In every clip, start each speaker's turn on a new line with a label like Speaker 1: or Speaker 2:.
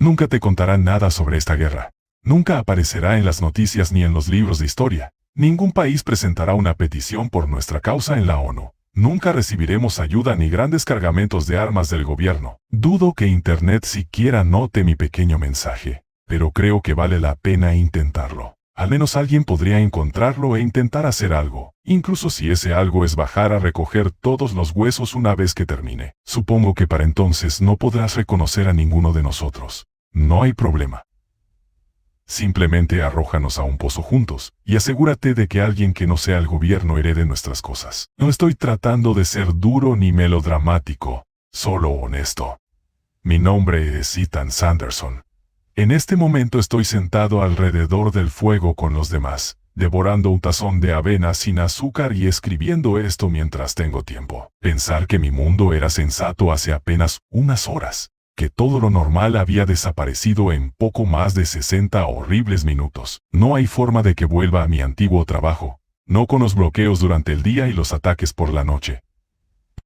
Speaker 1: Nunca te contarán nada sobre esta guerra. Nunca aparecerá en las noticias ni en los libros de historia. Ningún país presentará una petición por nuestra causa en la ONU. Nunca recibiremos ayuda ni grandes cargamentos de armas del gobierno. Dudo que Internet siquiera note mi pequeño mensaje, pero creo que vale la pena intentarlo. Al menos alguien podría encontrarlo e intentar hacer algo, incluso si ese algo es bajar a recoger todos los huesos una vez que termine. Supongo que para entonces no podrás reconocer a ninguno de nosotros. No hay problema. Simplemente arrójanos a un pozo juntos, y asegúrate de que alguien que no sea el gobierno herede nuestras cosas. No estoy tratando de ser duro ni melodramático, solo honesto. Mi nombre es Ethan Sanderson. En este momento estoy sentado alrededor del fuego con los demás, devorando un tazón de avena sin azúcar y escribiendo esto mientras tengo tiempo. Pensar que mi mundo era sensato hace apenas unas horas. Que todo lo normal había desaparecido en poco más de 60 horribles minutos. No hay forma de que vuelva a mi antiguo trabajo, no con los bloqueos durante el día y los ataques por la noche.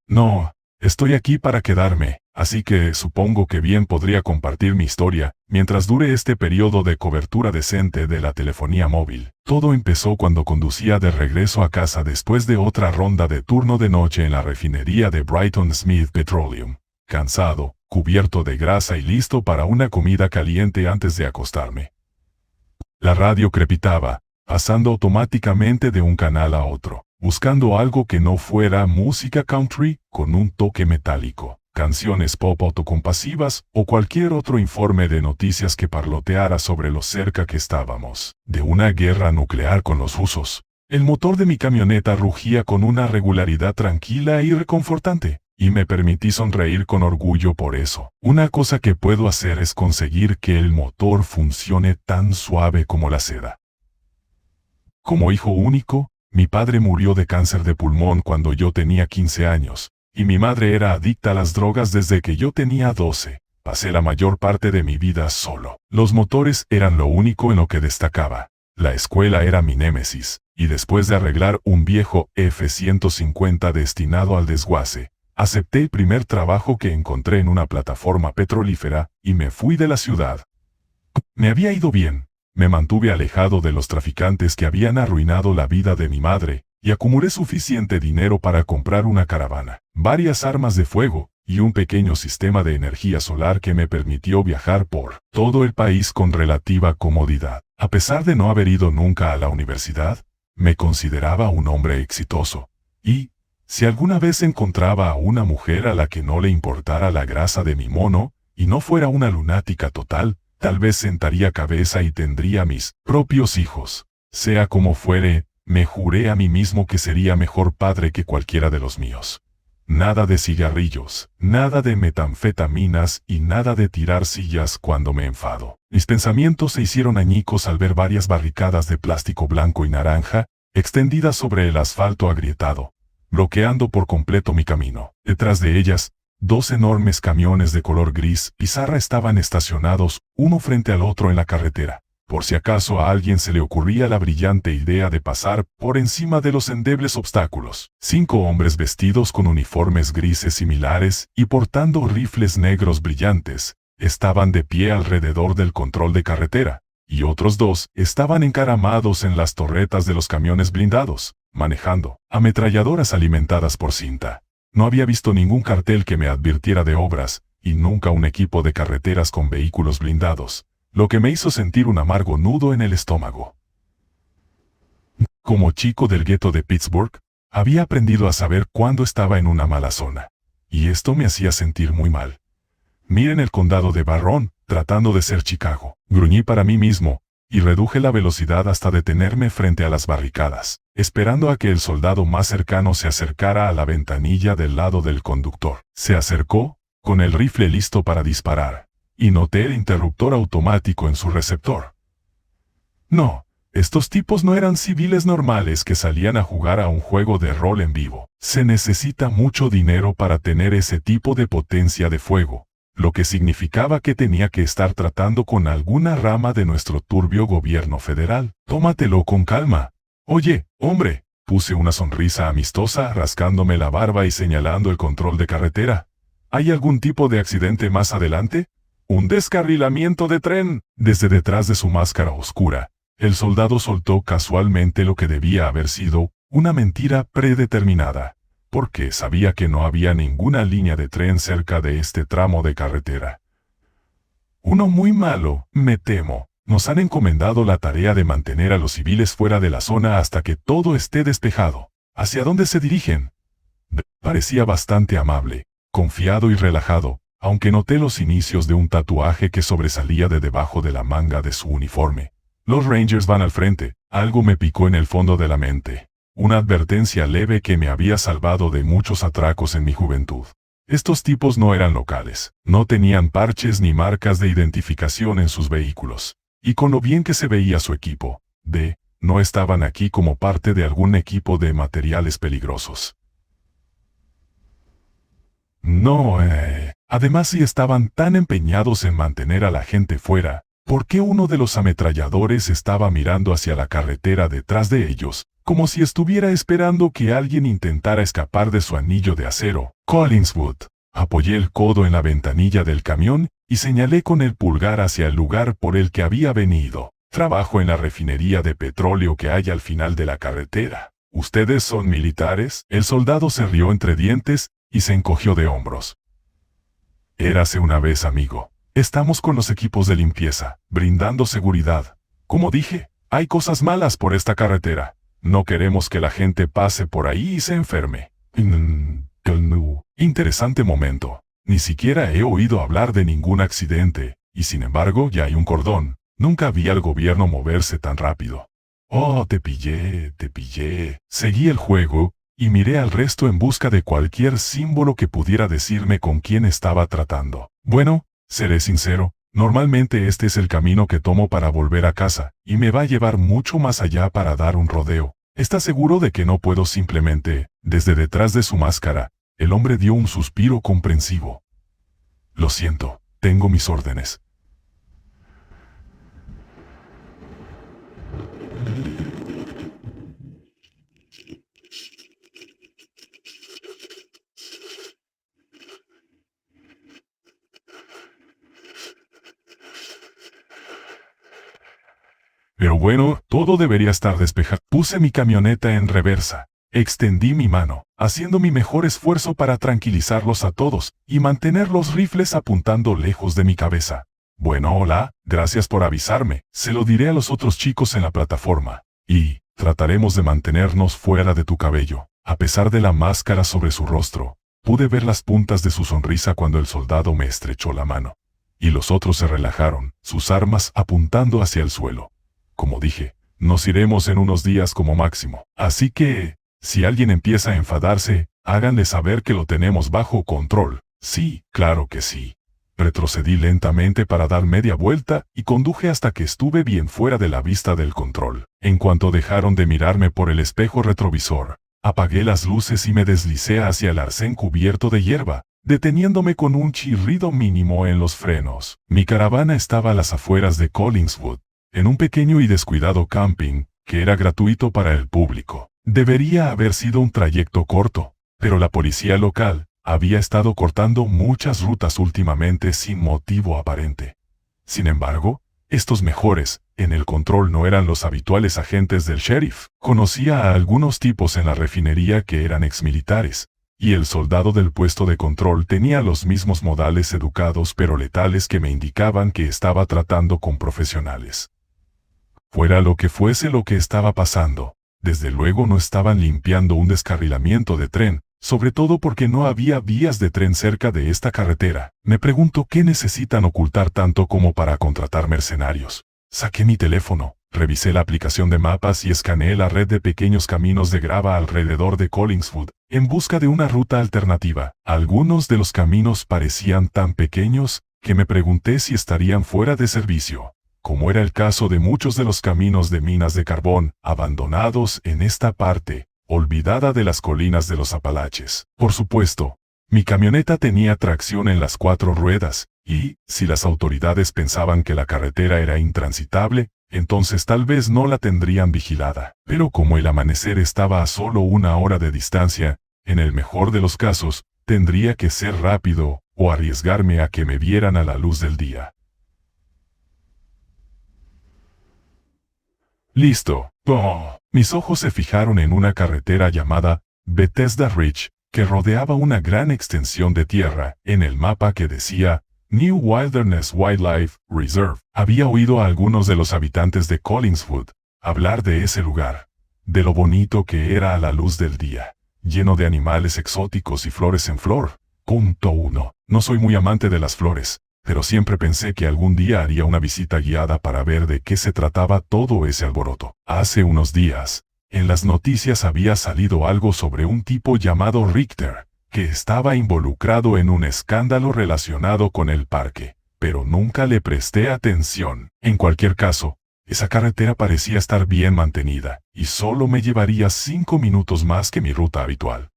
Speaker 1: No, estoy aquí para quedarme, así que supongo que bien podría compartir mi historia, mientras dure este periodo de cobertura decente de la telefonía móvil. Todo empezó cuando conducía de regreso a casa después de otra ronda de turno de noche en la refinería de Brighton Smith Petroleum. Cansado, cubierto de grasa y listo para una comida caliente antes de acostarme. La radio crepitaba, pasando automáticamente de un canal a otro, buscando algo que no fuera música country con un toque metálico, canciones pop autocompasivas o cualquier otro informe de noticias que parloteara sobre lo cerca que estábamos de una guerra nuclear con los rusos. El motor de mi camioneta rugía con una regularidad tranquila y reconfortante. Y me permití sonreír con orgullo por eso. Una cosa que puedo hacer es conseguir que el motor funcione tan suave como la seda. Como hijo único, mi padre murió de cáncer de pulmón cuando yo tenía 15 años, y mi madre era adicta a las drogas desde que yo tenía 12. Pasé la mayor parte de mi vida solo. Los motores eran lo único en lo que destacaba. La escuela era mi némesis, y después de arreglar un viejo F-150 destinado al desguace, acepté el primer trabajo que encontré en una plataforma petrolífera y me fui de la ciudad. Me había ido bien. Me mantuve alejado de los traficantes que habían arruinado la vida de mi madre y acumulé suficiente dinero para comprar una caravana, varias armas de fuego y un pequeño sistema de energía solar que me permitió viajar por todo el país con relativa comodidad. A pesar de no haber ido nunca a la universidad, me consideraba un hombre exitoso y, si alguna vez encontraba a una mujer a la que no le importara la grasa de mi mono, y no fuera una lunática total, tal vez sentaría cabeza y tendría mis propios hijos. Sea como fuere, me juré a mí mismo que sería mejor padre que cualquiera de los míos. Nada de cigarrillos, nada de metanfetaminas y nada de tirar sillas cuando me enfado. Mis pensamientos se hicieron añicos al ver varias barricadas de plástico blanco y naranja, extendidas sobre el asfalto agrietado, bloqueando por completo mi camino. Detrás de ellas, 2 enormes camiones de color gris pizarra estaban estacionados, uno frente al otro en la carretera, por si acaso a alguien se le ocurría la brillante idea de pasar por encima de los endebles obstáculos. 5 hombres vestidos con uniformes grises similares y portando rifles negros brillantes, estaban de pie alrededor del control de carretera, y otros 2 estaban encaramados en las torretas de los camiones blindados, manejando ametralladoras alimentadas por cinta. No había visto ningún cartel que me advirtiera de obras, y nunca un equipo de carreteras con vehículos blindados, lo que me hizo sentir un amargo nudo en el estómago. Como chico del gueto de Pittsburgh, había aprendido a saber cuándo estaba en una mala zona, y esto me hacía sentir muy mal. Miren el condado de Barron, tratando de ser Chicago. Gruñí para mí mismo, y reduje la velocidad hasta detenerme frente a las barricadas, esperando a que el soldado más cercano se acercara a la ventanilla del lado del conductor. Se acercó, con el rifle listo para disparar, y noté el interruptor automático en su receptor. No, estos tipos no eran civiles normales que salían a jugar a un juego de rol en vivo. Se necesita mucho dinero para tener ese tipo de potencia de fuego, lo que significaba que tenía que estar tratando con alguna rama de nuestro turbio gobierno federal. Tómatelo con calma. Oye, hombre, puse una sonrisa amistosa rascándome la barba y señalando el control de carretera. ¿Hay algún tipo de accidente más adelante? Un descarrilamiento de tren. Desde detrás de su máscara oscura, el soldado soltó casualmente lo que debía haber sido una mentira predeterminada, porque sabía que no había ninguna línea de tren cerca de este tramo de carretera. Uno muy malo, me temo. Nos han encomendado la tarea de mantener a los civiles fuera de la zona hasta que todo esté despejado. ¿Hacia dónde se dirigen? Parecía bastante amable, confiado y relajado, aunque noté los inicios de un tatuaje que sobresalía de debajo de la manga de su uniforme. Los Rangers van al frente. Algo me picó en el fondo de la mente. Una advertencia leve que me había salvado de muchos atracos en mi juventud. Estos tipos no eran locales, no tenían parches ni marcas de identificación en sus vehículos. Y con lo bien que se veía su equipo, no estaban aquí como parte de algún equipo de materiales peligrosos. No, además si estaban tan empeñados en mantener a la gente fuera, ¿por qué uno de los ametralladores estaba mirando hacia la carretera detrás de ellos, como si estuviera esperando que alguien intentara escapar de su anillo de acero? Collingswood. Apoyé el codo en la ventanilla del camión y señalé con el pulgar hacia el lugar por el que había venido. Trabajo en la refinería de petróleo que hay al final de la carretera. ¿Ustedes son militares? El soldado se rió entre dientes y se encogió de hombros. Érase una vez, amigo. Estamos con los equipos de limpieza, brindando seguridad. Como dije, hay cosas malas por esta carretera. No queremos que la gente pase por ahí y se enferme. Interesante momento. Ni siquiera he oído hablar de ningún accidente, y sin embargo ya hay un cordón. Nunca vi al gobierno moverse tan rápido. Oh, te pillé, te pillé. Seguí el juego, y miré al resto en busca de cualquier símbolo que pudiera decirme con quién estaba tratando. Bueno, seré sincero, normalmente este es el camino que tomo para volver a casa, y me va a llevar mucho más allá para dar un rodeo. ¿Estás seguro de que no puedo simplemente? Desde detrás de su máscara, el hombre dio un suspiro comprensivo. Lo siento, tengo mis órdenes. Pero bueno, todo debería estar despejado. Puse mi camioneta en reversa. Extendí mi mano, haciendo mi mejor esfuerzo para tranquilizarlos a todos y mantener los rifles apuntando lejos de mi cabeza. Bueno, hola, gracias por avisarme. Se lo diré a los otros chicos en la plataforma. Y trataremos de mantenernos fuera de tu cabello. A pesar de la máscara sobre su rostro, pude ver las puntas de su sonrisa cuando el soldado me estrechó la mano. Y los otros se relajaron, sus armas apuntando hacia el suelo. Como dije, nos iremos en unos días como máximo. Así que, si alguien empieza a enfadarse, háganle saber que lo tenemos bajo control. Sí, claro que sí. Retrocedí lentamente para dar media vuelta y conduje hasta que estuve bien fuera de la vista del control. En cuanto dejaron de mirarme por el espejo retrovisor, apagué las luces y me deslicé hacia el arcén cubierto de hierba, deteniéndome con un chirrido mínimo en los frenos. Mi caravana estaba a las afueras de Collingswood, en un pequeño y descuidado camping, que era gratuito para el público. Debería haber sido un trayecto corto, pero la policía local había estado cortando muchas rutas últimamente sin motivo aparente. Sin embargo, estos mejores en el control no eran los habituales agentes del sheriff. Conocía a algunos tipos en la refinería que eran exmilitares, y el soldado del puesto de control tenía los mismos modales educados pero letales que me indicaban que estaba tratando con profesionales. Fuera lo que fuese lo que estaba pasando, desde luego no estaban limpiando un descarrilamiento de tren, sobre todo porque no había vías de tren cerca de esta carretera. Me pregunto qué necesitan ocultar tanto como para contratar mercenarios. Saqué mi teléfono, revisé la aplicación de mapas y escaneé la red de pequeños caminos de grava alrededor de Collingswood, en busca de una ruta alternativa. Algunos de los caminos parecían tan pequeños que me pregunté si estarían fuera de servicio, como era el caso de muchos de los caminos de minas de carbón, abandonados en esta parte olvidada de las colinas de los Apalaches. Por supuesto, mi camioneta tenía tracción en las 4 ruedas, y, si las autoridades pensaban que la carretera era intransitable, entonces tal vez no la tendrían vigilada. Pero como el amanecer estaba a solo 1 hora de distancia, en el mejor de los casos, tendría que ser rápido o arriesgarme a que me vieran a la luz del día. Listo. ¡Oh! Mis ojos se fijaron en una carretera llamada Bethesda Ridge, que rodeaba una gran extensión de tierra, en el mapa que decía New Wilderness Wildlife Reserve. Había oído a algunos de los habitantes de Collingswood hablar de ese lugar, de lo bonito que era a la luz del día, lleno de animales exóticos y flores en flor. Punto 1. No soy muy amante de las flores, pero siempre pensé que algún día haría una visita guiada para ver de qué se trataba todo ese alboroto. Hace unos días, en las noticias había salido algo sobre un tipo llamado Richter, que estaba involucrado en un escándalo relacionado con el parque, pero nunca le presté atención. En cualquier caso, esa carretera parecía estar bien mantenida, y solo me llevaría 5 minutos más que mi ruta habitual.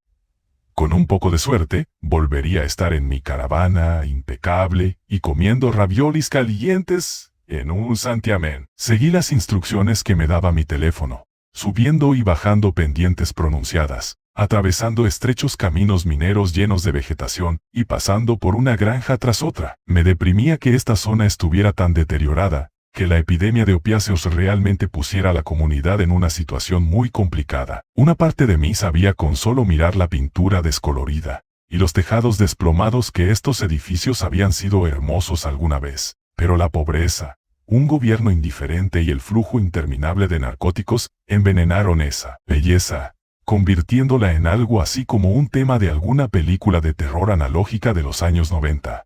Speaker 1: Con un poco de suerte, volvería a estar en mi caravana impecable y comiendo raviolis calientes en un santiamén. Seguí las instrucciones que me daba mi teléfono, subiendo y bajando pendientes pronunciadas, atravesando estrechos caminos mineros llenos de vegetación y pasando por una granja tras otra. Me deprimía que esta zona estuviera tan deteriorada, que la epidemia de opiáceos realmente pusiera a la comunidad en una situación muy complicada. Una parte de mí sabía con solo mirar la pintura descolorida y los tejados desplomados que estos edificios habían sido hermosos alguna vez. Pero la pobreza, un gobierno indiferente y el flujo interminable de narcóticos envenenaron esa belleza, convirtiéndola en algo así como un tema de alguna película de terror analógica de los años 90.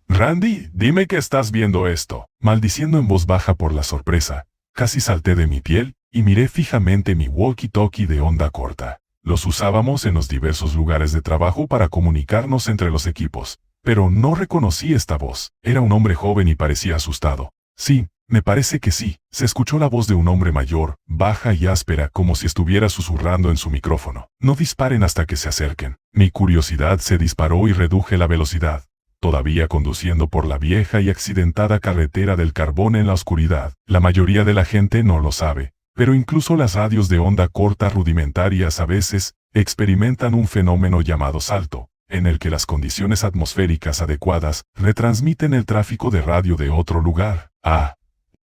Speaker 1: Randy, dime que estás viendo esto. Maldiciendo en voz baja por la sorpresa, casi salté de mi piel y miré fijamente mi walkie-talkie de onda corta. Los usábamos en los diversos lugares de trabajo para comunicarnos entre los equipos, pero no reconocí esta voz. Era un hombre joven y parecía asustado. Sí, me parece que sí. Se escuchó la voz de un hombre mayor, baja y áspera, como si estuviera susurrando en su micrófono. No disparen hasta que se acerquen. Mi curiosidad se disparó y reduje la velocidad. Todavía conduciendo por la vieja y accidentada carretera del carbón en la oscuridad. La mayoría de la gente no lo sabe, pero incluso las radios de onda corta rudimentarias a veces experimentan un fenómeno llamado salto, en el que las condiciones atmosféricas adecuadas retransmiten el tráfico de radio de otro lugar.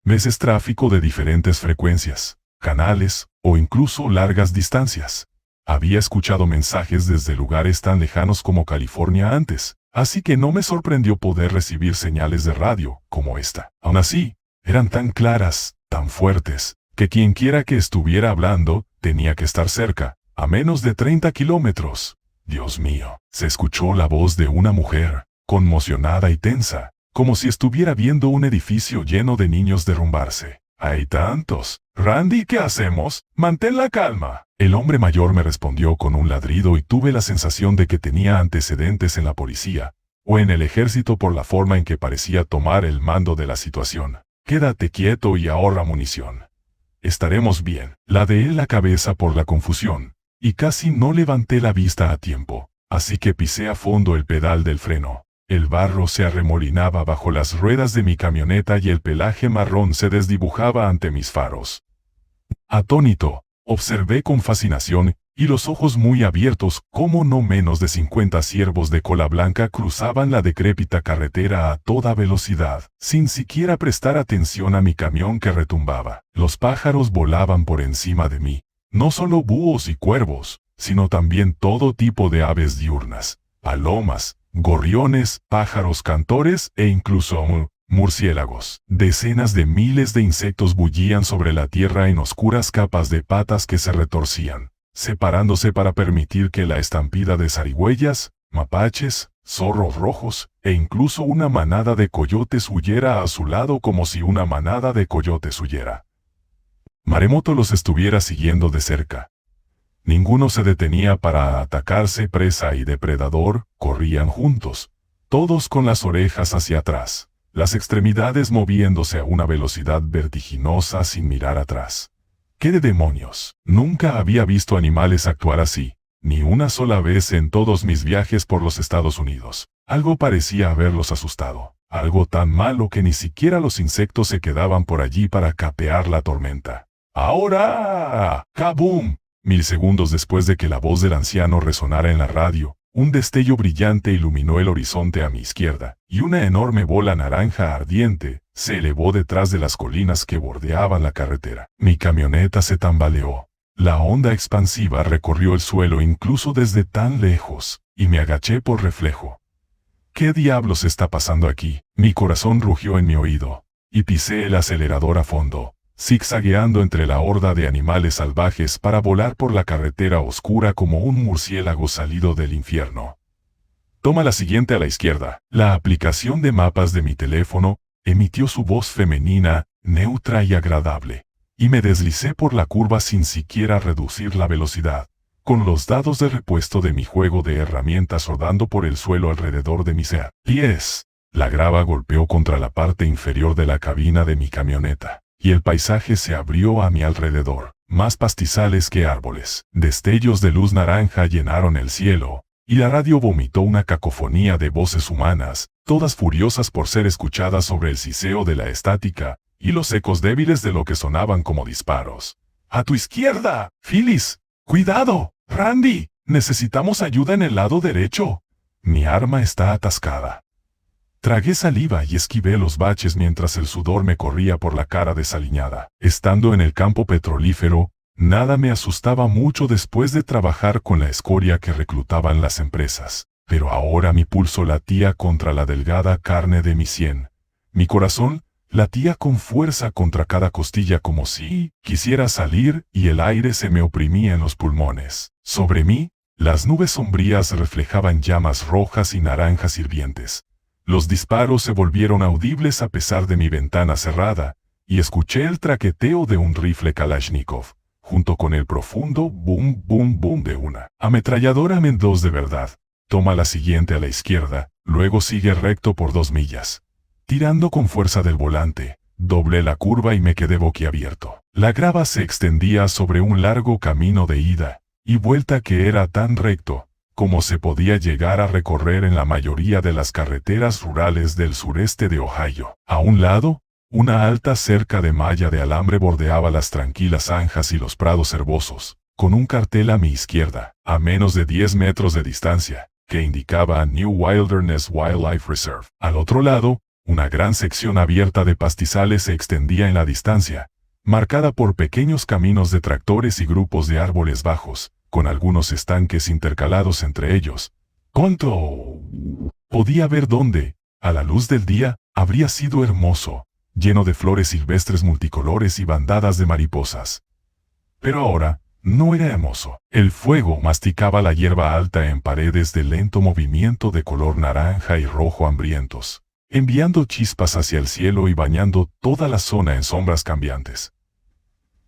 Speaker 1: Veces tráfico de diferentes frecuencias, canales o incluso largas distancias. Había escuchado mensajes desde lugares tan lejanos como California antes, así que no me sorprendió poder recibir señales de radio como esta. Aún así, eran tan claras, tan fuertes, que quienquiera que estuviera hablando tenía que estar cerca, a menos de 30 kilómetros. Dios mío, se escuchó la voz de una mujer, conmocionada y tensa, como si estuviera viendo un edificio lleno de niños derrumbarse. «Hay tantos. Randy, ¿qué hacemos? Mantén la calma». El hombre mayor me respondió con un ladrido y tuve la sensación de que tenía antecedentes en la policía o en el ejército por la forma en que parecía tomar el mando de la situación. «Quédate quieto y ahorra munición. Estaremos bien». Ladeé la cabeza por la confusión y casi no levanté la vista a tiempo, así que pisé a fondo el pedal del freno. El barro se arremolinaba bajo las ruedas de mi camioneta y el pelaje marrón se desdibujaba ante mis faros. Atónito, observé con fascinación y los ojos muy abiertos cómo no menos de 50 ciervos de cola blanca cruzaban la decrépita carretera a toda velocidad, sin siquiera prestar atención a mi camión que retumbaba. Los pájaros volaban por encima de mí, no solo búhos y cuervos, sino también todo tipo de aves diurnas, palomas, gorriones, pájaros cantores e incluso murciélagos. Decenas de miles de insectos bullían sobre la tierra en oscuras capas de patas que se retorcían, separándose para permitir que la estampida de zarigüeyas, mapaches, zorros rojos e incluso una manada de coyotes huyera a su lado como si una manada de coyotes huyera. Maremoto los estuviera siguiendo de cerca. Ninguno se detenía para atacarse. Presa y depredador corrían juntos, todos con las orejas hacia atrás, las extremidades moviéndose a una velocidad vertiginosa sin mirar atrás. ¿Qué de demonios? Nunca había visto animales actuar así, ni una sola vez en todos mis viajes por los Estados Unidos. Algo parecía haberlos asustado, algo tan malo que ni siquiera los insectos se quedaban por allí para capear la tormenta. ¡Ahora! ¡Kaboom! Milisegundos después de que la voz del anciano resonara en la radio, Un destello brillante iluminó el horizonte a mi izquierda, y una enorme bola naranja ardiente se elevó detrás de las colinas que bordeaban la carretera. Mi camioneta se tambaleó. La onda expansiva recorrió el suelo incluso desde tan lejos, y me agaché por reflejo. ¿Qué diablos está pasando aquí? Mi corazón rugió en mi oído, y pisé el acelerador a fondo, zigzagueando entre la horda de animales salvajes para volar por la carretera oscura como un murciélago salido del infierno. Toma la siguiente a la izquierda. La aplicación de mapas de mi teléfono emitió su voz femenina, neutra y agradable, y me deslicé por la curva sin siquiera reducir la velocidad, con los dados de repuesto de mi juego de herramientas rodando por el suelo alrededor de mis pies. La grava golpeó contra la parte inferior de la cabina de mi camioneta, y el paisaje se abrió a mi alrededor, más pastizales que árboles. Destellos de luz naranja llenaron el cielo, y la radio vomitó una cacofonía de voces humanas, todas furiosas por ser escuchadas sobre el siseo de la estática, y los ecos débiles de lo que sonaban como disparos. ¡A tu izquierda, Phyllis! ¡Cuidado! ¡Randy! Necesitamos ayuda en el lado derecho. Mi arma está atascada. Tragué saliva y esquivé los baches mientras el sudor me corría por la cara desaliñada. Estando en el campo petrolífero, nada me asustaba mucho después de trabajar con la escoria que reclutaban las empresas. Pero ahora mi pulso latía contra la delgada carne de mi sien. Mi corazón latía con fuerza contra cada costilla como si quisiera salir y el aire se me oprimía en los pulmones. Sobre mí, las nubes sombrías reflejaban llamas rojas y naranjas hirvientes. Los disparos se volvieron audibles a pesar de mi ventana cerrada, y escuché el traqueteo de un rifle Kalashnikov, junto con el profundo boom boom boom de una ametralladora M2 de verdad. Toma la siguiente a la izquierda, luego sigue recto por 2 millas. Tirando con fuerza del volante, doblé la curva y me quedé boquiabierto. La grava se extendía sobre un largo camino de ida y vuelta que era tan recto como se podía llegar a recorrer en la mayoría de las carreteras rurales del sureste de Ohio. A un lado, una alta cerca de malla de alambre bordeaba las tranquilas zanjas y los prados herbosos, con un cartel a mi izquierda, a menos de 10 metros de distancia, que indicaba New Wilderness Wildlife Reserve. Al otro lado, una gran sección abierta de pastizales se extendía en la distancia, marcada por pequeños caminos de tractores y grupos de árboles bajos, con algunos estanques intercalados entre ellos. ¿Cuánto? Podía ver dónde, a la luz del día, habría sido hermoso, lleno de flores silvestres multicolores y bandadas de mariposas. Pero ahora, no era hermoso. El fuego masticaba la hierba alta en paredes de lento movimiento de color naranja y rojo hambrientos, enviando chispas hacia el cielo y bañando toda la zona en sombras cambiantes.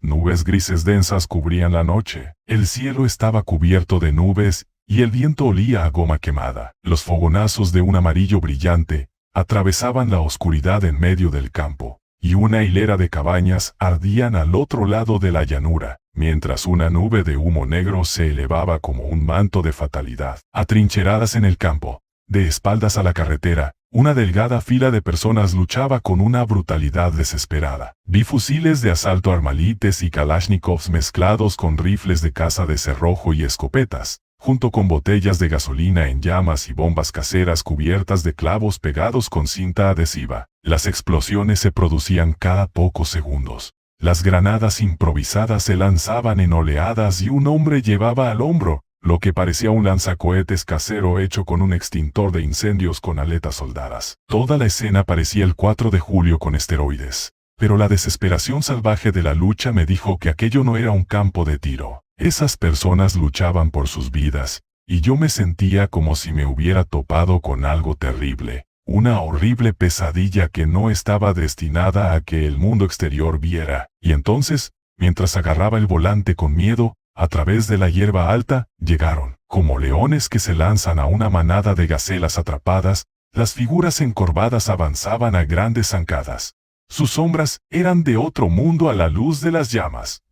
Speaker 1: Nubes grises densas cubrían la noche, el cielo estaba cubierto de nubes y el viento olía a goma quemada. Los fogonazos de un amarillo brillante atravesaban la oscuridad en medio del campo, y una hilera de cabañas ardían al otro lado de la llanura, mientras una nube de humo negro se elevaba como un manto de fatalidad. Atrincheradas en el campo, de espaldas a la carretera, una delgada fila de personas luchaba con una brutalidad desesperada. Vi fusiles de asalto armalites y kalashnikovs mezclados con rifles de caza de cerrojo y escopetas, junto con botellas de gasolina en llamas y bombas caseras cubiertas de clavos pegados con cinta adhesiva. Las explosiones se producían cada pocos segundos. Las granadas improvisadas se lanzaban en oleadas y un hombre llevaba al hombro lo que parecía un lanzacohetes casero hecho con un extintor de incendios con aletas soldadas. Toda la escena parecía el 4 de julio con esteroides. Pero la desesperación salvaje de la lucha me dijo que aquello no era un campo de tiro. Esas personas luchaban por sus vidas, y yo me sentía como si me hubiera topado con algo terrible, una horrible pesadilla que no estaba destinada a que el mundo exterior viera. Y entonces, mientras agarraba el volante con miedo, a través de la hierba alta, llegaron, como leones que se lanzan a una manada de gacelas atrapadas, las figuras encorvadas avanzaban a grandes zancadas. Sus sombras eran de otro mundo a la luz de las llamas.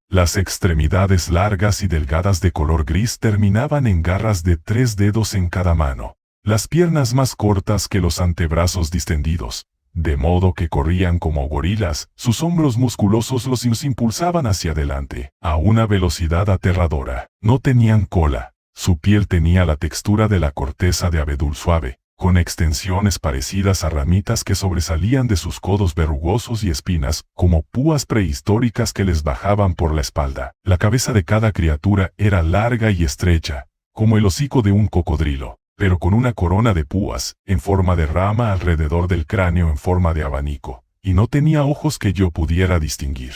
Speaker 1: Las extremidades largas y delgadas de color gris terminaban en garras de 3 dedos en cada mano, las piernas más cortas que los antebrazos distendidos, de modo que corrían como gorilas. Sus hombros musculosos los impulsaban hacia adelante, a una velocidad aterradora. No tenían cola, Su piel tenía la textura de la corteza de abedul suave, con extensiones parecidas a ramitas que sobresalían de sus codos verrugosos y espinas, como púas prehistóricas que les bajaban por la espalda. La cabeza de cada criatura era larga y estrecha, como el hocico de un cocodrilo, pero con una corona de púas, en forma de rama alrededor del cráneo en forma de abanico, y no tenía ojos que yo pudiera distinguir.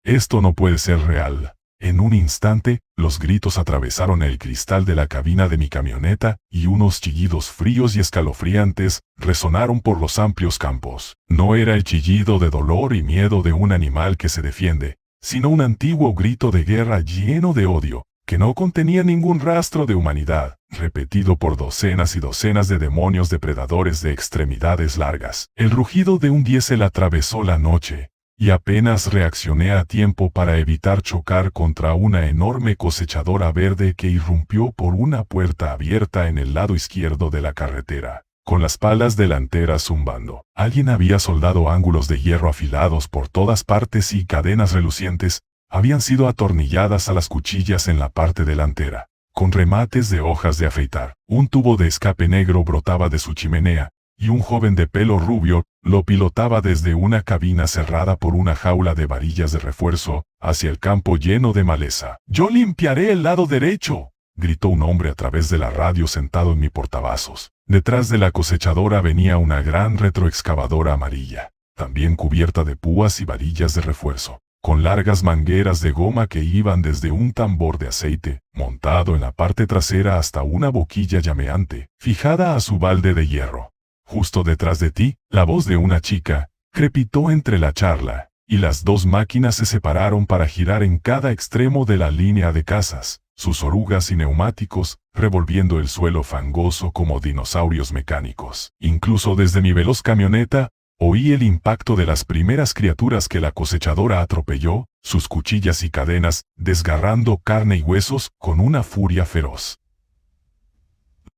Speaker 1: Esto no puede ser real. En un instante, los gritos atravesaron el cristal de la cabina de mi camioneta, y unos chillidos fríos y escalofriantes resonaron por los amplios campos. No era el chillido de dolor y miedo de un animal que se defiende, sino un antiguo grito de guerra lleno de odio, que no contenía ningún rastro de humanidad, repetido por docenas y docenas de demonios depredadores de extremidades largas. El rugido de un diésel atravesó la noche, y apenas reaccioné a tiempo para evitar chocar contra una enorme cosechadora verde que irrumpió por una puerta abierta en el lado izquierdo de la carretera, con las palas delanteras zumbando. Alguien había soldado ángulos de hierro afilados por todas partes y cadenas relucientes habían sido atornilladas a las cuchillas en la parte delantera, con remates de hojas de afeitar. Un tubo de escape negro brotaba de su chimenea, y un joven de pelo rubio lo pilotaba desde una cabina cerrada por una jaula de varillas de refuerzo hacia el campo lleno de maleza. «¡Yo limpiaré el lado derecho!», gritó un hombre a través de la radio sentado en mi portavasos. Detrás de la cosechadora venía una gran retroexcavadora amarilla, también cubierta de púas y varillas de refuerzo, con largas mangueras de goma que iban desde un tambor de aceite, montado en la parte trasera, hasta una boquilla llameante, fijada a su balde de hierro. Justo detrás de ti, la voz de una chica crepitó entre la charla, y las dos máquinas se separaron para girar en cada extremo de la línea de casas, sus orugas y neumáticos, revolviendo el suelo fangoso como dinosaurios mecánicos. Incluso desde mi veloz camioneta, oí el impacto de las primeras criaturas que la cosechadora atropelló, sus cuchillas y cadenas, desgarrando carne y huesos con una furia feroz.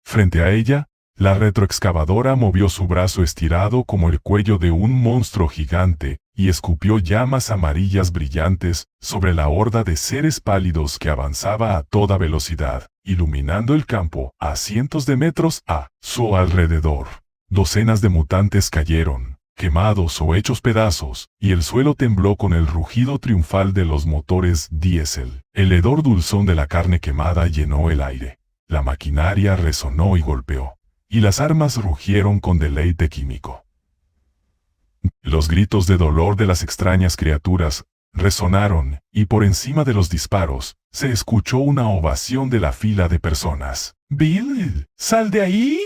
Speaker 1: Frente a ella, la retroexcavadora movió su brazo estirado como el cuello de un monstruo gigante, y escupió llamas amarillas brillantes sobre la horda de seres pálidos que avanzaba a toda velocidad, iluminando el campo a cientos de metros a su alrededor. Docenas de mutantes cayeron, quemados o hechos pedazos, y el suelo tembló con el rugido triunfal de los motores diésel. El hedor dulzón de la carne quemada llenó el aire. La maquinaria resonó y golpeó, y las armas rugieron con deleite químico. Los gritos de dolor de las extrañas criaturas resonaron, y por encima de los disparos, se escuchó una ovación de la fila de personas. «¡Bill! ¡Sal de ahí!»,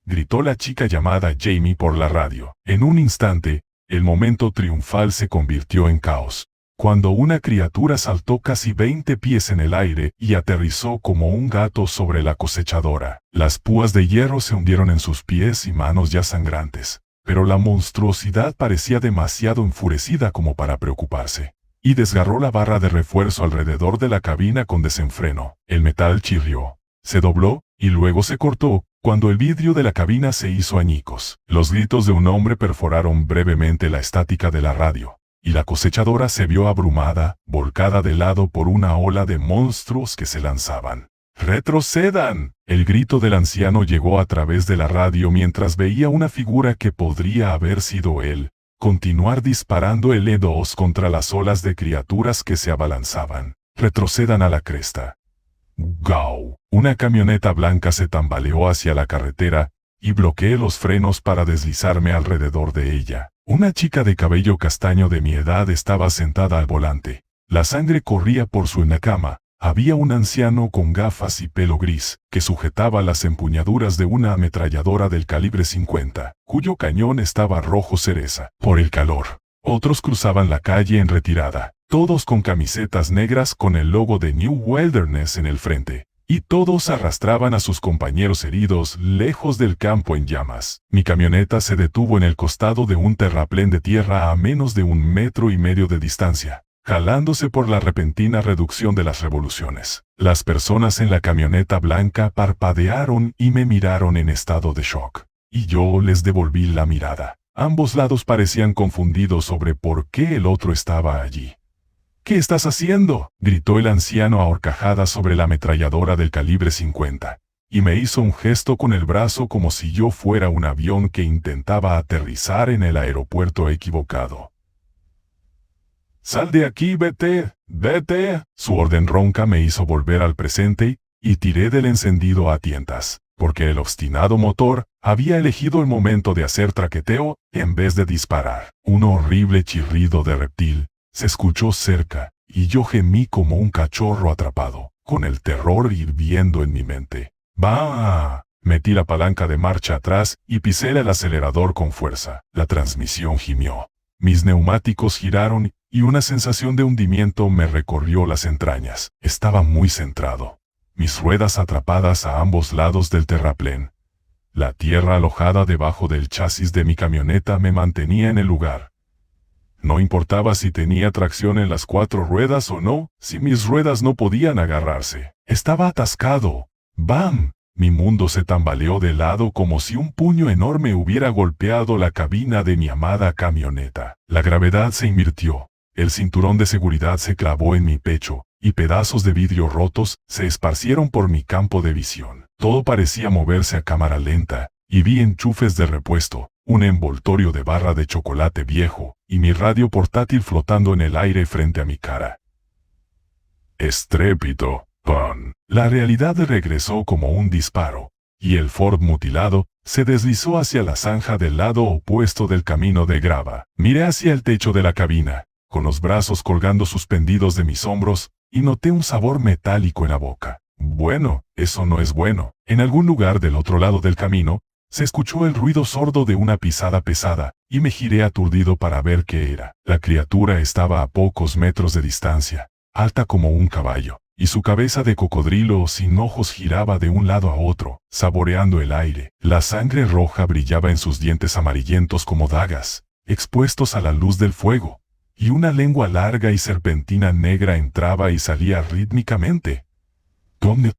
Speaker 1: gritó la chica llamada Jamie por la radio. En un instante, el momento triunfal se convirtió en caos, cuando una criatura saltó casi 20 pies en el aire y aterrizó como un gato sobre la cosechadora. Las púas de hierro se hundieron en sus pies y manos ya sangrantes, pero la monstruosidad parecía demasiado enfurecida como para preocuparse, y desgarró la barra de refuerzo alrededor de la cabina con desenfreno. El metal chirrió, se dobló, y luego se cortó, cuando el vidrio de la cabina se hizo añicos. Los gritos de un hombre perforaron brevemente la estática de la radio, y la cosechadora se vio abrumada, volcada de lado por una ola de monstruos que se lanzaban. «¡Retrocedan!», el grito del anciano llegó a través de la radio mientras veía una figura que podría haber sido él continuar disparando el E2 contra las olas de criaturas que se abalanzaban. «Retrocedan a la cresta». «¡Gau!». Una camioneta blanca se tambaleó hacia la carretera, y bloqueé los frenos para deslizarme alrededor de ella. Una chica de cabello castaño de mi edad estaba sentada al volante. La sangre corría por su enacama. Había un anciano con gafas y pelo gris, que sujetaba las empuñaduras de una ametralladora del calibre 50, cuyo cañón estaba rojo cereza por el calor. Otros cruzaban la calle en retirada, todos con camisetas negras con el logo de New Wilderness en el frente, y todos arrastraban a sus compañeros heridos lejos del campo en llamas. Mi camioneta se detuvo en el costado de un terraplén de tierra a menos de 1,5 metros de distancia, jalándose por la repentina reducción de las revoluciones. Las personas en la camioneta blanca parpadearon y me miraron en estado de shock, y yo les devolví la mirada. Ambos lados parecían confundidos sobre por qué el otro estaba allí. ¿Qué estás haciendo?, gritó el anciano a horcajadas sobre la ametralladora del calibre 50, y me hizo un gesto con el brazo como si yo fuera un avión que intentaba aterrizar en el aeropuerto equivocado. «Sal de aquí, vete, vete». Su orden ronca me hizo volver al presente y tiré del encendido a tientas, porque el obstinado motor había elegido el momento de hacer traqueteo en vez de disparar. Un horrible chirrido de reptil se escuchó cerca, y yo gemí como un cachorro atrapado, con el terror hirviendo en mi mente. ¡Bah! Metí la palanca de marcha atrás y pisé el acelerador con fuerza. La transmisión gimió. Mis neumáticos giraron y una sensación de hundimiento me recorrió las entrañas. Estaba muy centrado. Mis ruedas atrapadas a ambos lados del terraplén. La tierra alojada debajo del chasis de mi camioneta me mantenía en el lugar. No importaba si tenía tracción en las 4 ruedas o no, si mis ruedas no podían agarrarse. Estaba atascado. ¡Bam! Mi mundo se tambaleó de lado como si un puño enorme hubiera golpeado la cabina de mi amada camioneta. La gravedad se invirtió. El cinturón de seguridad se clavó en mi pecho, y pedazos de vidrio rotos se esparcieron por mi campo de visión. Todo parecía moverse a cámara lenta, y vi enchufes de repuesto, un envoltorio de barra de chocolate viejo, y mi radio portátil flotando en el aire frente a mi cara. Estrépito, ¡pam! La realidad regresó como un disparo, y el Ford mutilado se deslizó hacia la zanja del lado opuesto del camino de grava. Miré hacia el techo de la cabina, con los brazos colgando suspendidos de mis hombros, y noté un sabor metálico en la boca. Bueno, eso no es bueno. En algún lugar del otro lado del camino, se escuchó el ruido sordo de una pisada pesada, y me giré aturdido para ver qué era. La criatura estaba a pocos metros de distancia, alta como un caballo, y su cabeza de cocodrilo sin ojos giraba de un lado a otro, saboreando el aire. La sangre roja brillaba en sus dientes amarillentos como dagas, expuestos a la luz del fuego, y una lengua larga y serpentina negra entraba y salía rítmicamente.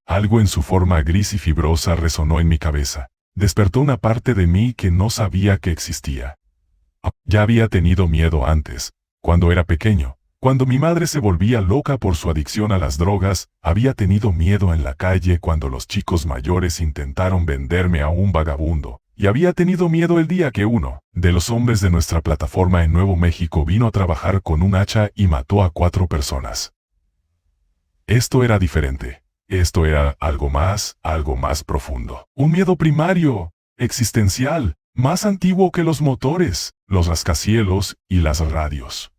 Speaker 1: Algo en su forma gris y fibrosa resonó en mi cabeza. Despertó una parte de mí que no sabía que existía. Ya había tenido miedo antes, cuando era pequeño. Cuando mi madre se volvía loca por su adicción a las drogas, había tenido miedo en la calle cuando los chicos mayores intentaron venderme a un vagabundo. Y había tenido miedo el día que uno de los hombres de nuestra plataforma en Nuevo México vino a trabajar con un hacha y mató a 4 personas. Esto era diferente. Esto era algo más profundo. Un miedo primario, existencial, más antiguo que los motores, los rascacielos y las radios.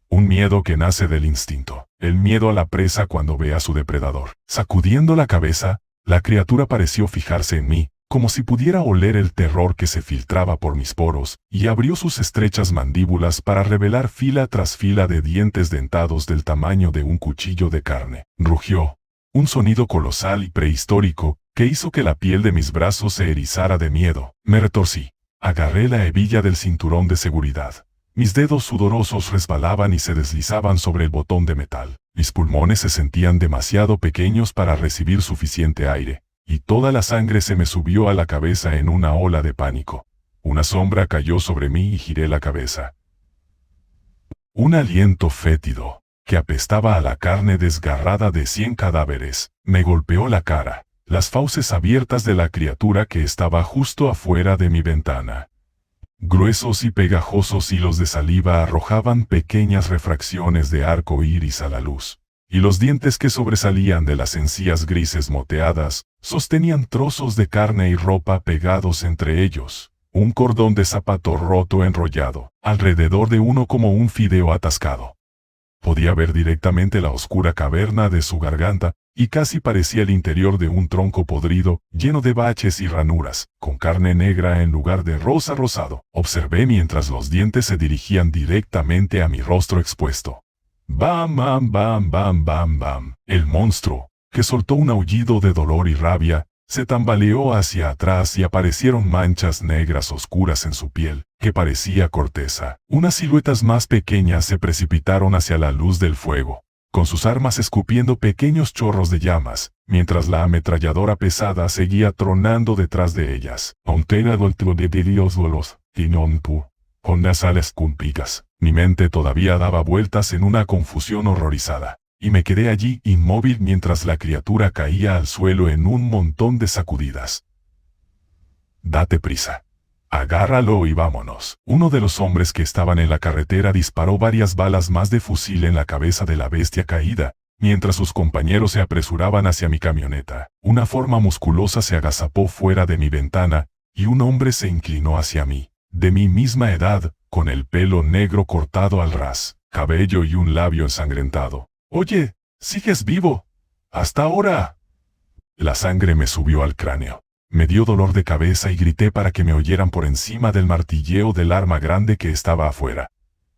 Speaker 1: Un miedo que nace del instinto, el miedo a la presa cuando ve a su depredador. Sacudiendo la cabeza, la criatura pareció fijarse en mí, como si pudiera oler el terror que se filtraba por mis poros, y abrió sus estrechas mandíbulas para revelar fila tras fila de dientes dentados del tamaño de un cuchillo de carne. Rugió. Un sonido colosal y prehistórico, que hizo que la piel de mis brazos se erizara de miedo. Me retorcí. Agarré la hebilla del cinturón de seguridad. Mis dedos sudorosos resbalaban y se deslizaban sobre el botón de metal. Mis pulmones se sentían demasiado pequeños para recibir suficiente aire, y toda la sangre se me subió a la cabeza en una ola de pánico. Una sombra cayó sobre mí y giré la cabeza. Un aliento fétido, que apestaba a la carne desgarrada de 100 cadáveres, me golpeó la cara. Las fauces abiertas de la criatura que estaba justo afuera de mi ventana. Gruesos y pegajosos hilos de saliva arrojaban pequeñas refracciones de arco iris a la luz, y los dientes que sobresalían de las encías grises moteadas sostenían trozos de carne y ropa pegados entre ellos. Un cordón de zapato roto enrollado alrededor de uno como un fideo atascado. Podía ver directamente la oscura caverna de su garganta, y casi parecía el interior de un tronco podrido, lleno de baches y ranuras, con carne negra en lugar de rosa rosado. Observé mientras los dientes se dirigían directamente a mi rostro expuesto. ¡Bam, bam, bam, bam, bam, bam! El monstruo, que soltó un aullido de dolor y rabia, se tambaleó hacia atrás y aparecieron manchas negras oscuras en su piel, que parecía corteza. Unas siluetas más pequeñas se precipitaron hacia la luz del fuego, con sus armas escupiendo pequeños chorros de llamas, mientras la ametralladora pesada seguía tronando detrás de ellas. con las alas cúmpicas. Mi mente todavía daba vueltas en una confusión horrorizada, y me quedé allí inmóvil mientras la criatura caía al suelo en un montón de sacudidas. «Date prisa. Agárralo y vámonos». Uno de los hombres que estaban en la carretera disparó varias balas más de fusil en la cabeza de la bestia caída, mientras sus compañeros se apresuraban hacia mi camioneta. Una forma musculosa se agazapó fuera de mi ventana, y un hombre se inclinó hacia mí, de mi misma edad, con el pelo negro cortado al ras, cabello y un labio ensangrentado. «Oye, ¿sigues vivo? ¡Hasta ahora!». La sangre me subió al cráneo. Me dio dolor de cabeza y grité para que me oyeran por encima del martilleo del arma grande que estaba afuera.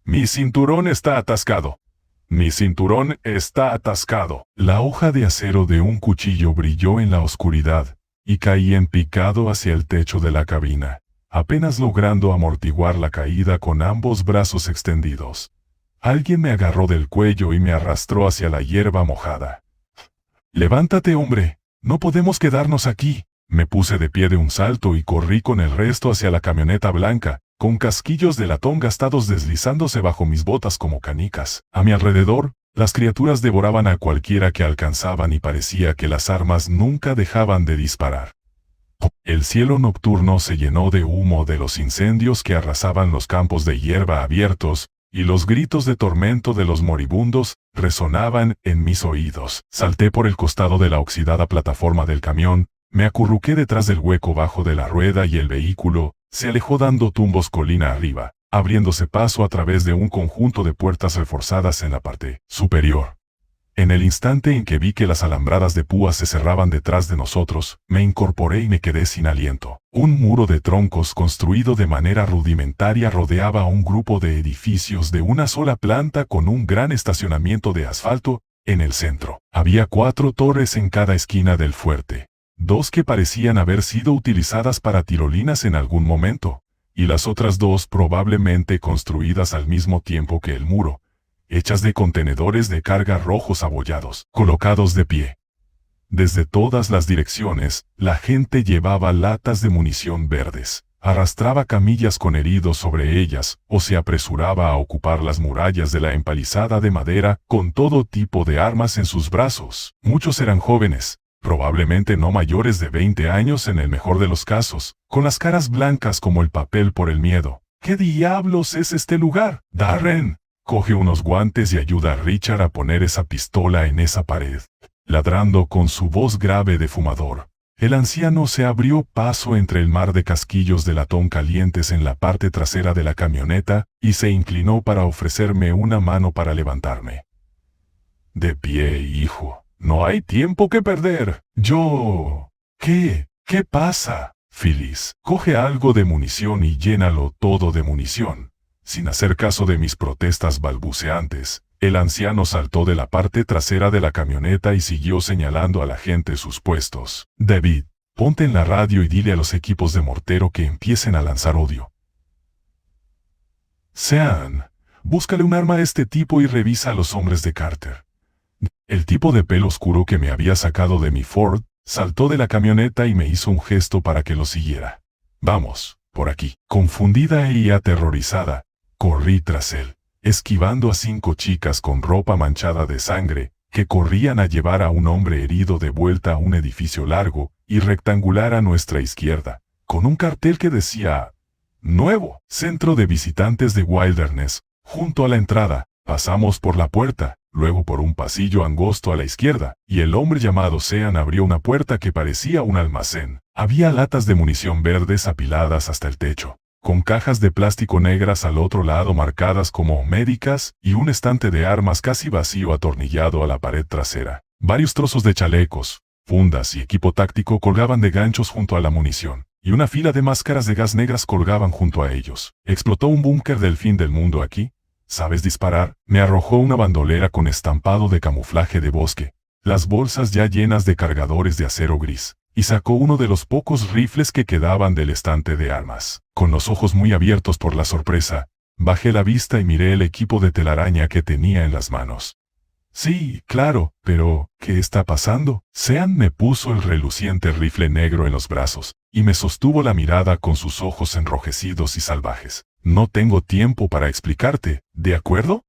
Speaker 1: «Mi cinturón está atascado. Mi cinturón está atascado». La hoja de acero de un cuchillo brilló en la oscuridad, y caí en picado hacia el techo de la cabina, apenas logrando amortiguar la caída con ambos brazos extendidos. Alguien me agarró del cuello y me arrastró hacia la hierba mojada. «Levántate, hombre, no podemos quedarnos aquí». Me puse de pie de un salto y corrí con el resto hacia la camioneta blanca, con casquillos de latón gastados deslizándose bajo mis botas como canicas. A mi alrededor, las criaturas devoraban a cualquiera que alcanzaban y parecía que las armas nunca dejaban de disparar. El cielo nocturno se llenó de humo de los incendios que arrasaban los campos de hierba abiertos, y los gritos de tormento de los moribundos resonaban en mis oídos. Salté por el costado de la oxidada plataforma del camión, me acurruqué detrás del hueco bajo de la rueda y el vehículo se alejó dando tumbos colina arriba, abriéndose paso a través de un conjunto de puertas reforzadas en la parte superior. En el instante en que vi que las alambradas de púas se cerraban detrás de nosotros, me incorporé y me quedé sin aliento. Un muro de troncos construido de manera rudimentaria rodeaba a un grupo de edificios de una sola planta con un gran estacionamiento de asfalto en el centro. Había 4 torres en cada esquina del fuerte. 2 que parecían haber sido utilizadas para tirolinas en algún momento, y las otras 2 probablemente construidas al mismo tiempo que el muro, hechas de contenedores de carga rojos abollados, colocados de pie. Desde todas las direcciones, la gente llevaba latas de munición verdes, arrastraba camillas con heridos sobre ellas, o se apresuraba a ocupar las murallas de la empalizada de madera con todo tipo de armas en sus brazos. Muchos eran jóvenes, probablemente no mayores de 20 años en el mejor de los casos, con las caras blancas como el papel por el miedo. «¿Qué diablos es este lugar? Darren, coge unos guantes y ayuda a Richard a poner esa pistola en esa pared». Ladrando con su voz grave de fumador, el anciano se abrió paso entre el mar de casquillos de latón calientes en la parte trasera de la camioneta y se inclinó para ofrecerme una mano para levantarme. «De pie, hijo. No hay tiempo que perder». «Yo... ¿Qué? ¿Qué pasa?» «Phyllis, coge algo de munición y llénalo todo de munición». Sin hacer caso de mis protestas balbuceantes, el anciano saltó de la parte trasera de la camioneta y siguió señalando a la gente sus puestos. «David, ponte en la radio y dile a los equipos de mortero que empiecen a lanzar odio. Sean, búscale un arma a este tipo y revisa a los hombres de Carter». El tipo de pelo oscuro que me había sacado de mi Ford saltó de la camioneta y me hizo un gesto para que lo siguiera. «Vamos, por aquí». Confundida y aterrorizada, corrí tras él, esquivando a 5 chicas con ropa manchada de sangre, que corrían a llevar a un hombre herido de vuelta a un edificio largo y rectangular a nuestra izquierda, con un cartel que decía «Nuevo Centro de Visitantes de Wilderness», junto a la entrada. Pasamos por la puerta, luego por un pasillo angosto a la izquierda, y el hombre llamado Sean abrió una puerta que parecía un almacén. Había latas de munición verdes apiladas hasta el techo, con cajas de plástico negras al otro lado marcadas como médicas, y un estante de armas casi vacío atornillado a la pared trasera. Varios trozos de chalecos, fundas y equipo táctico colgaban de ganchos junto a la munición, y una fila de máscaras de gas negras colgaban junto a ellos. ¿Explotó un búnker del fin del mundo aquí? ¿Sabes disparar? Me arrojó una bandolera con estampado de camuflaje de bosque, las bolsas ya llenas de cargadores de acero gris, y sacó uno de los pocos rifles que quedaban del estante de armas. Con los ojos muy abiertos por la sorpresa, bajé la vista y miré el equipo de telaraña que tenía en las manos. «Sí, claro, pero ¿qué está pasando?» Sean me puso el reluciente rifle negro en los brazos, y me sostuvo la mirada con sus ojos enrojecidos y salvajes. No tengo tiempo para explicarte, ¿de acuerdo?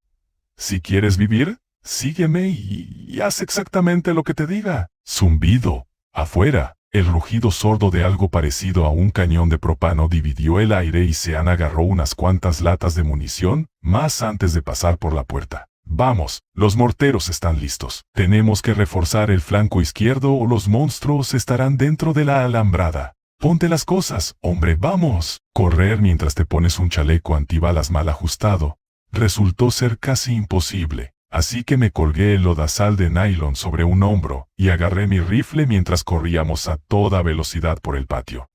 Speaker 1: Si quieres vivir, sígueme y haz exactamente lo que te diga. Zumbido. Afuera, el rugido sordo de algo parecido a un cañón de propano dividió el aire y Sean agarró unas cuantas latas de munición, más antes de pasar por la puerta. Vamos, los morteros están listos. Tenemos que reforzar el flanco izquierdo o los monstruos estarán dentro de la alambrada. Ponte las cosas, hombre, vamos. Correr mientras te pones un chaleco antibalas mal ajustado resultó ser casi imposible, así que me colgué el lodazal de nylon sobre un hombro y agarré mi rifle mientras corríamos a toda velocidad por el patio.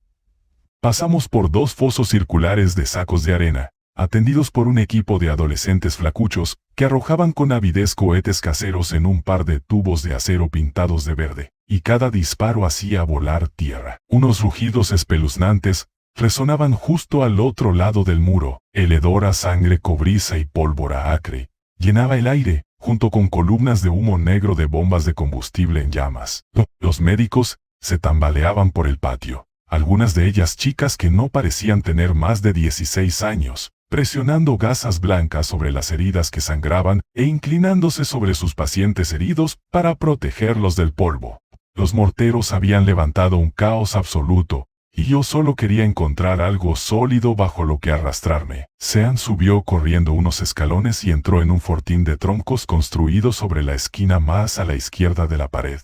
Speaker 1: Pasamos por 2 fosos circulares de sacos de arena, atendidos por un equipo de adolescentes flacuchos que arrojaban con avidez cohetes caseros en un par de tubos de acero pintados de verde, y cada disparo hacía volar tierra. Unos rugidos espeluznantes resonaban justo al otro lado del muro. El hedor a sangre cobriza y pólvora acre llenaba el aire, junto con columnas de humo negro de bombas de combustible en llamas. Los médicos se tambaleaban por el patio, algunas de ellas chicas que no parecían tener más de 16 años, presionando gasas blancas sobre las heridas que sangraban e inclinándose sobre sus pacientes heridos para protegerlos del polvo. Los morteros habían levantado un caos absoluto, y yo solo quería encontrar algo sólido bajo lo que arrastrarme. Sean subió corriendo unos escalones y entró en un fortín de troncos construido sobre la esquina más a la izquierda de la pared.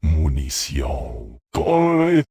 Speaker 1: Munición.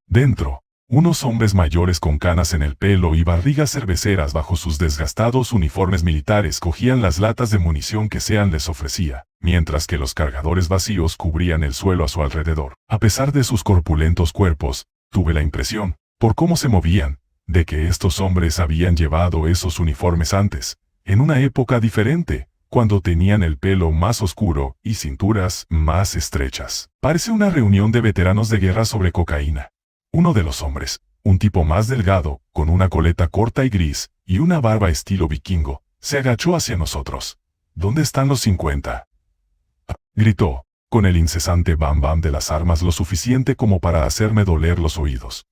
Speaker 1: Dentro, unos hombres mayores con canas en el pelo y barrigas cerveceras bajo sus desgastados uniformes militares cogían las latas de munición que Sean les ofrecía, mientras que los cargadores vacíos cubrían el suelo a su alrededor. A pesar de sus corpulentos cuerpos, tuve la impresión, por cómo se movían, de que estos hombres habían llevado esos uniformes antes, en una época diferente, cuando tenían el pelo más oscuro y cinturas más estrechas. Parece una reunión de veteranos de guerra sobre cocaína. Uno de los hombres, un tipo más delgado, con una coleta corta y gris, y una barba estilo vikingo, se agachó hacia nosotros. ¿Dónde están los 50? Gritó, con el incesante bam bam de las armas lo suficiente como para hacerme doler los oídos.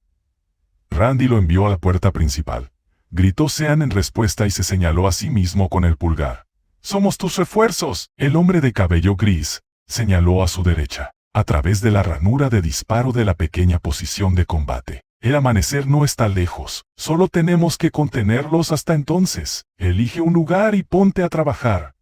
Speaker 1: Randy lo envió a la puerta principal. Gritó Sean en respuesta y se señaló a sí mismo con el pulgar. «¡Somos tus refuerzos!». El hombre de cabello gris señaló a su derecha, a través de la ranura de disparo de la pequeña posición de combate. El amanecer no está lejos, solo tenemos que contenerlos hasta entonces. Elige un lugar y ponte a trabajar.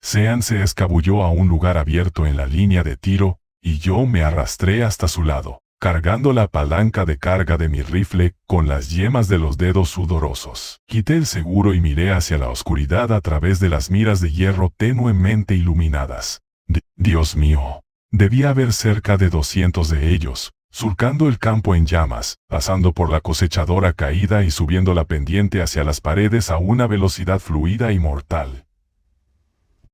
Speaker 1: Sean se escabulló a un lugar abierto en la línea de tiro, y yo me arrastré hasta su lado, cargando la palanca de carga de mi rifle con las yemas de los dedos sudorosos. Quité el seguro y miré hacia la oscuridad a través de las miras de hierro tenuemente iluminadas. Dios mío, debía haber cerca de 200 de ellos, surcando el campo en llamas, pasando por la cosechadora caída y subiendo la pendiente hacia las paredes a una velocidad fluida y mortal.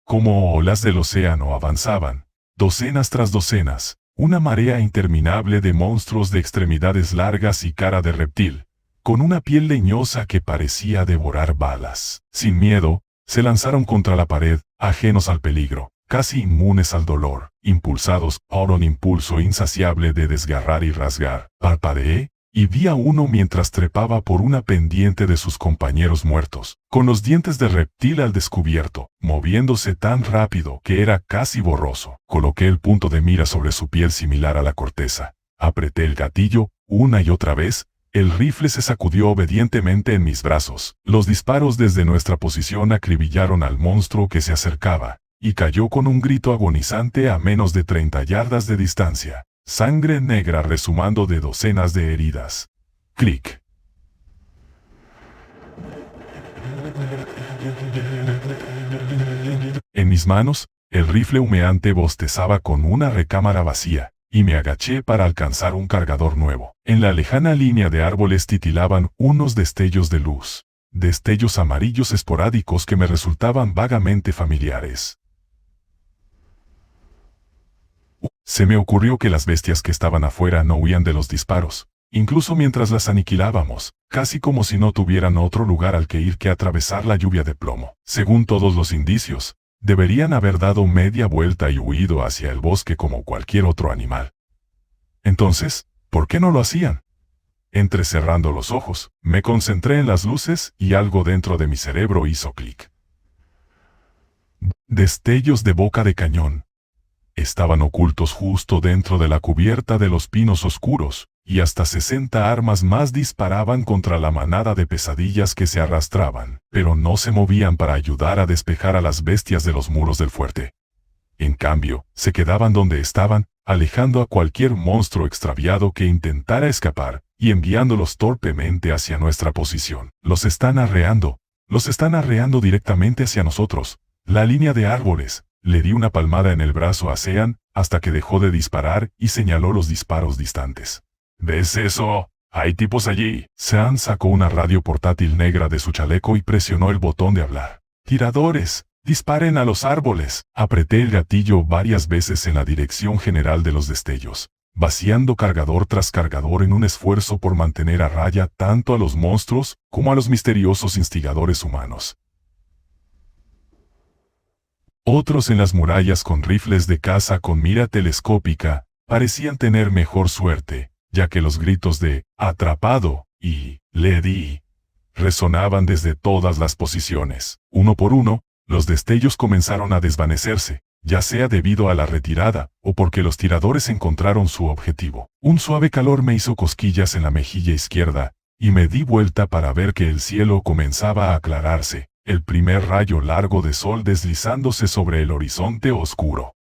Speaker 1: Como olas del océano avanzaban, docenas tras docenas, una marea interminable de monstruos de extremidades largas y cara de reptil, con una piel leñosa que parecía devorar balas. Sin miedo, se lanzaron contra la pared, ajenos al peligro, casi inmunes al dolor, impulsados por un impulso insaciable de desgarrar y rasgar. Parpadeé, y vi a uno mientras trepaba por una pendiente de sus compañeros muertos, con los dientes de reptil al descubierto, moviéndose tan rápido que era casi borroso. Coloqué el punto de mira sobre su piel similar a la corteza. Apreté el gatillo, una y otra vez. El rifle se sacudió obedientemente en mis brazos. Los disparos desde nuestra posición acribillaron al monstruo que se acercaba, y cayó con un grito agonizante a menos de 30 yardas de distancia. Sangre negra resumando de docenas de heridas. Clic. En mis manos, el rifle humeante bostezaba con una recámara vacía, y me agaché para alcanzar un cargador nuevo. En la lejana línea de árboles titilaban unos destellos de luz, destellos amarillos esporádicos que me resultaban vagamente familiares. Se me ocurrió que las bestias que estaban afuera no huían de los disparos, incluso mientras las aniquilábamos, casi como si no tuvieran otro lugar al que ir que atravesar la lluvia de plomo. Según todos los indicios, deberían haber dado media vuelta y huido hacia el bosque como cualquier otro animal. Entonces, ¿por qué no lo hacían? Entrecerrando los ojos, me concentré en las luces y algo dentro de mi cerebro hizo clic. Destellos de boca de cañón. Estaban ocultos justo dentro de la cubierta de los pinos oscuros, y hasta 60 armas más disparaban contra la manada de pesadillas que se arrastraban, pero no se movían para ayudar a despejar a las bestias de los muros del fuerte. En cambio, se quedaban donde estaban, alejando a cualquier monstruo extraviado que intentara escapar, y enviándolos torpemente hacia nuestra posición. Los están arreando directamente hacia nosotros. La línea de árboles. Le di una palmada en el brazo a Sean, hasta que dejó de disparar y señaló los disparos distantes. ¿Ves eso? Hay tipos allí. Sean sacó una radio portátil negra de su chaleco y presionó el botón de hablar. Tiradores. Disparen a los árboles. Apreté el gatillo varias veces en la dirección general de los destellos, vaciando cargador tras cargador en un esfuerzo por mantener a raya tanto a los monstruos como a los misteriosos instigadores humanos. Otros en las murallas con rifles de caza con mira telescópica parecían tener mejor suerte, ya que los gritos de «atrapado» y «le di» resonaban desde todas las posiciones. Uno por uno, los destellos comenzaron a desvanecerse, ya sea debido a la retirada o porque los tiradores encontraron su objetivo. Un suave calor me hizo cosquillas en la mejilla izquierda, y me di vuelta para ver que el cielo comenzaba a aclararse, el primer rayo largo de sol deslizándose sobre el horizonte oscuro.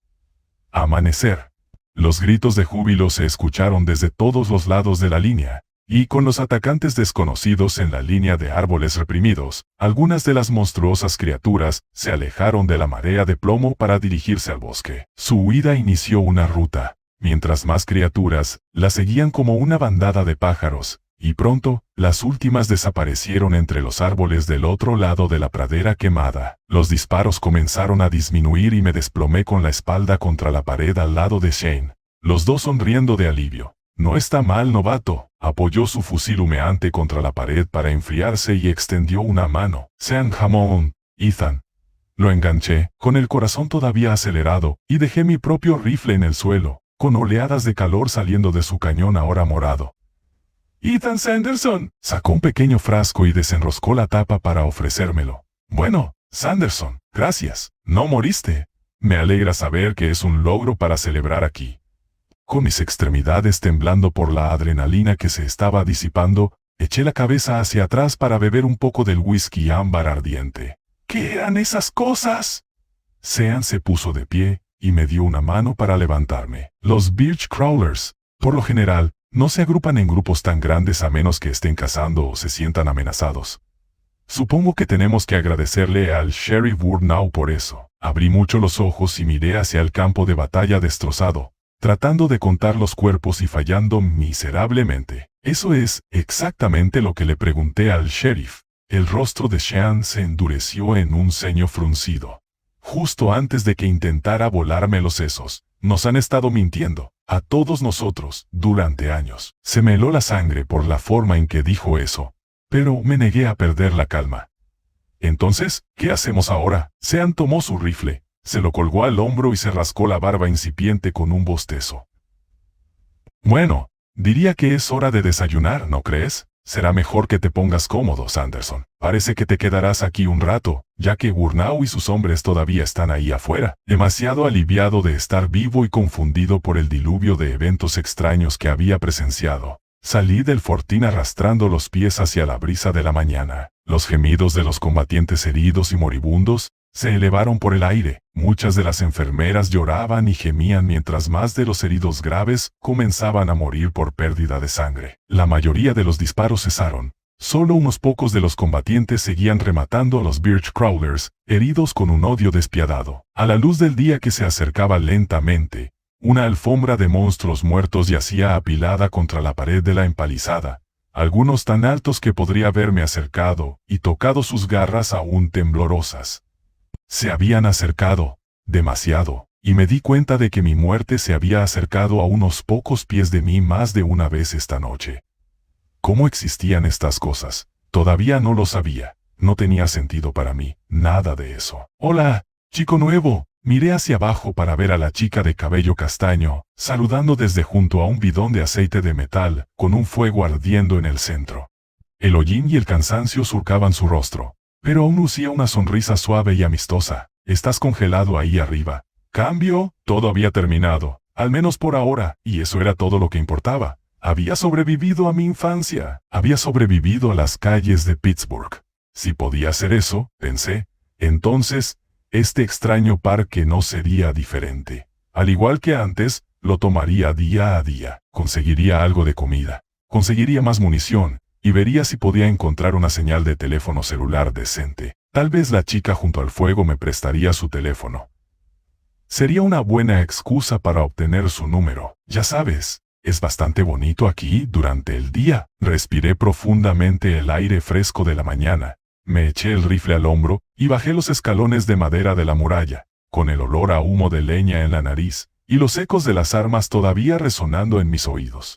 Speaker 1: Amanecer. Los gritos de júbilo se escucharon desde todos los lados de la línea, y con los atacantes desconocidos en la línea de árboles reprimidos, algunas de las monstruosas criaturas se alejaron de la marea de plomo para dirigirse al bosque. Su huida inició una ruta, mientras más criaturas la seguían como una bandada de pájaros, y pronto, las últimas desaparecieron entre los árboles del otro lado de la pradera quemada. Los disparos comenzaron a disminuir y me desplomé con la espalda contra la pared al lado de Shane, los dos sonriendo de alivio. «No está mal, novato», apoyó su fusil humeante contra la pared para enfriarse y extendió una mano. «Sean jamón, Ethan». Lo enganché, con el corazón todavía acelerado, y dejé mi propio rifle en el suelo, con oleadas de calor saliendo de su cañón ahora morado. «Ethan Sanderson», sacó un pequeño frasco y desenroscó la tapa para ofrecérmelo. «Bueno, Sanderson, gracias. No moriste. Me alegra saber que es un logro para celebrar aquí». Con mis extremidades temblando por la adrenalina que se estaba disipando, eché la cabeza hacia atrás para beber un poco del whisky ámbar ardiente. ¿Qué eran esas cosas? Sean se puso de pie y me dio una mano para levantarme. Los Birch Crawlers, por lo general, no se agrupan en grupos tan grandes a menos que estén cazando o se sientan amenazados. Supongo que tenemos que agradecerle al Sheriff Burnau por eso. Abrí mucho los ojos y miré hacia el campo de batalla destrozado, tratando de contar los cuerpos y fallando miserablemente. Eso es exactamente lo que le pregunté al sheriff. El rostro de Sean se endureció en un ceño fruncido. Justo antes de que intentara volarme los sesos, nos han estado mintiendo, a todos nosotros, durante años. Se me heló la sangre por la forma en que dijo eso, pero me negué a perder la calma. Entonces, ¿qué hacemos ahora? Sean tomó su rifle, se lo colgó al hombro y se rascó la barba incipiente con un bostezo. «Bueno, diría que es hora de desayunar, ¿no crees? Será mejor que te pongas cómodo, Sanderson. Parece que te quedarás aquí un rato, ya que Burnau y sus hombres todavía están ahí afuera». Demasiado aliviado de estar vivo y confundido por el diluvio de eventos extraños que había presenciado, salí del fortín arrastrando los pies hacia la brisa de la mañana. Los gemidos de los combatientes heridos y moribundos se elevaron por el aire. Muchas de las enfermeras lloraban y gemían mientras más de los heridos graves comenzaban a morir por pérdida de sangre. La mayoría de los disparos cesaron. Solo unos pocos de los combatientes seguían rematando a los Birch Crawlers, heridos con un odio despiadado. A la luz del día que se acercaba lentamente, una alfombra de monstruos muertos yacía apilada contra la pared de la empalizada, algunos tan altos que podría haberme acercado y tocado sus garras aún temblorosas. Se habían acercado, demasiado, y me di cuenta de que mi muerte se había acercado a unos pocos pies de mí más de una vez esta noche. ¿Cómo existían estas cosas? Todavía no lo sabía. No tenía sentido para mí, nada de eso. «Hola, chico nuevo», Miré hacia abajo para ver a la chica de cabello castaño, saludando desde junto a un bidón de aceite de metal, con un fuego ardiendo en el centro. El hollín y el cansancio surcaban su rostro, pero aún lucía una sonrisa suave y amistosa. «Estás congelado ahí arriba». Cambio, todo había terminado, al menos por ahora, y eso era todo lo que importaba. Había sobrevivido a mi infancia, había sobrevivido a las calles de Pittsburgh. Si podía hacer eso, pensé, entonces, este extraño parque no sería diferente. Al igual que antes, lo tomaría día a día, conseguiría algo de comida, conseguiría más munición, y vería si podía encontrar una señal de teléfono celular decente. Tal vez la chica junto al fuego me prestaría su teléfono. Sería una buena excusa para obtener su número. Ya sabes, es bastante bonito aquí durante el día. Respiré profundamente el aire fresco de la mañana. Me eché el rifle al hombro y bajé los escalones de madera de la muralla, con el olor a humo de leña en la nariz y los ecos de las armas todavía resonando en mis oídos.